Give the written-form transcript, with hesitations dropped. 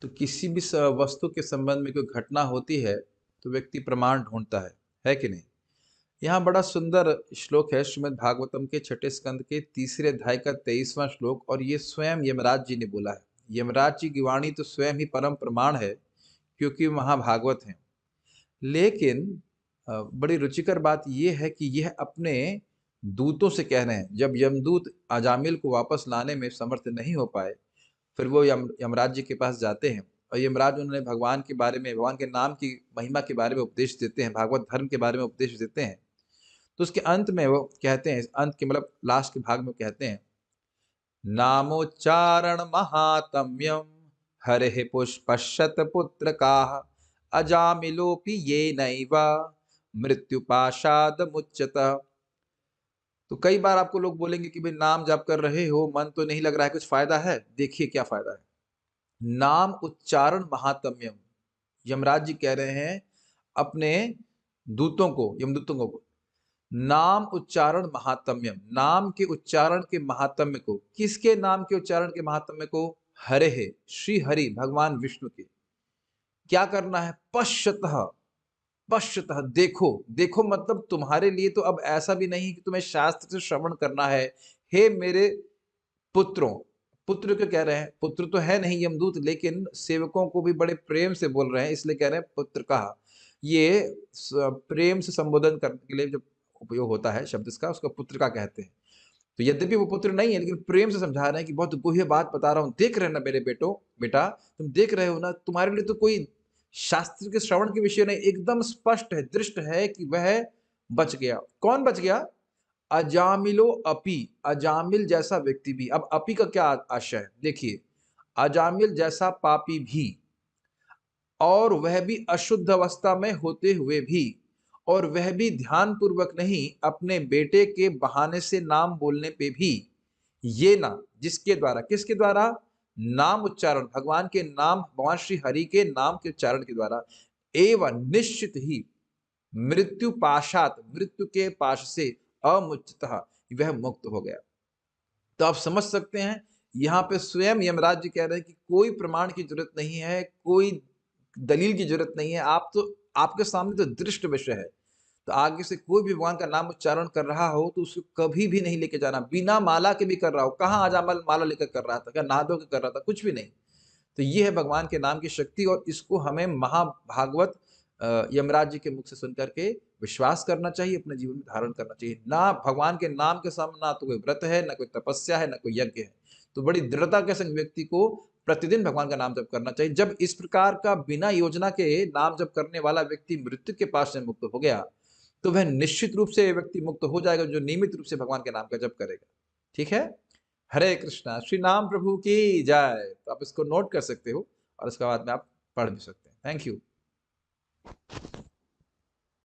तो किसी भी वस्तु के संबंध में कोई घटना होती है तो व्यक्ति प्रमाण ढूंढता है कि नहीं। यहाँ बड़ा सुंदर श्लोक है श्रीमद् भागवतम के छठे स्कंद के तीसरे अध्याय का 23वां श्लोक, और ये स्वयं यमराज जी ने बोला है। यमराज जी की वाणी तो स्वयं ही परम प्रमाण है, क्योंकि महाभागवत हैं। लेकिन बड़ी रुचिकर बात यह है कि यह अपने दूतों से कह रहे हैं। जब यमदूत अजामिल को वापस लाने में समर्थ नहीं हो पाए, फिर वो यमराज जी के पास जाते हैं, और यमराज उन्हें भगवान के बारे में, भगवान के नाम की महिमा के बारे में उपदेश देते हैं, भागवत धर्म के बारे में उपदेश देते हैं। तो उसके अंत में वो कहते हैं, अंत के मतलब लास्ट के भाग में कहते हैं, नामोच्चारण महात्म्यम हरे पुष्पशत पुत्र का अजामिलोपि ये नैवा मृत्युपाशाद मुच्यत। तो कई बार आपको लोग बोलेंगे कि भाई नाम जप कर रहे हो, मन तो नहीं लग रहा है, कुछ फायदा है? देखिए क्या फायदा है। नाम उच्चारण महात्म्यम, यमराज जी कह रहे हैं अपने दूतों को, यमदूतों को, नाम उच्चारण महात्म्यम, नाम के उच्चारण के महात्म्य को। किसके नाम के उच्चारण के महात्म्य को? हरे है, श्री हरि भगवान विष्णु के। क्या करना है? पश्यतः, पश्यतः देखो। देखो मतलब तुम्हारे लिए तो अब ऐसा भी नहीं कि तुम्हें शास्त्र से श्रवण करना है। हे मेरे पुत्रों, पुत्र क्यों कह रहे हैं? पुत्र तो है नहीं यमदूत, लेकिन सेवकों को भी बड़े प्रेम से बोल रहे हैं, इसलिए कह रहे हैं पुत्र कहा। ये प्रेम से संबोधन करने के लिए जो उपयोग होता है शब्द इसका, उसका पुत्र का कहते हैं। तो यद्यपि वो पुत्र नहीं है, लेकिन प्रेम से समझा रहे हैं कि बहुत गुह्य बात बता रहा हूं, देख रहे हैं ना मेरे बेटा, तुम देख रहे हो ना, तुम्हारे लिए तो कोई शास्त्र के श्रवण के विषय नहीं, एकदम स्पष्ट है, दृष्ट है कि वह बच गया। कौन बच गया? अजामिलो अपि, अजामिल जैसा व्यक्ति भी। अब अपि का क्या आशय है? देखिए, अजामिल जैसा पापी भी, और वह भी अशुद्ध अवस्था में होते हुए भी, और वह भी ध्यान पूर्वक नहीं, अपने बेटे के बहाने से नाम बोलने पे भी, ये ना, जिसके द्वारा, किसके द्वारा? नाम उच्चारण, भगवान के नाम, भगवान श्री हरि के नाम के उच्चारण के द्वारा, एवं निश्चित ही मृत्यु पाशात, मृत्यु के पाश से अमुच्यतः, वह मुक्त हो गया। तो आप समझ सकते हैं, यहाँ पे स्वयं यमराज जी कह रहे हैं कि कोई प्रमाण की जरूरत नहीं है, कोई दलील की जरूरत नहीं है, आप तो, आपके सामने तो दृष्ट विषय है। तो आगे से कोई भी भगवान का नाम उच्चारण कर रहा हो तो उसको कभी भी नहीं लेके जाना, बिना माला के भी कर रहा हो। कहाँ अजामिल माला लेकर कर रहा था? क्या नहा धो के कर रहा था? कुछ भी नहीं। तो ये है भगवान के नाम की शक्ति, और इसको हमें महाभागवत यमराज जी के मुख से सुनकर के विश्वास करना चाहिए, अपने जीवन में धारण करना चाहिए। ना भगवान के नाम के सामने ना तो कोई व्रत है, ना कोई तपस्या है, ना कोई यज्ञ है। तो बड़ी दृढ़ता के संग व्यक्ति को प्रतिदिन भगवान का नाम जप करना चाहिए। जब इस प्रकार का बिना योजना के नाम जप करने वाला व्यक्ति मृत्यु के पास से मुक्त हो गया, तो वह निश्चित रूप से व्यक्ति मुक्त हो जाएगा, जो नियमित रूप से भगवान के नाम का जप करेगा। ठीक है। हरे कृष्णा, श्री नाम प्रभु की जय। तो आप इसको नोट कर सकते हो, और उसके बाद में आप पढ़ भी सकते हैं। Thank you.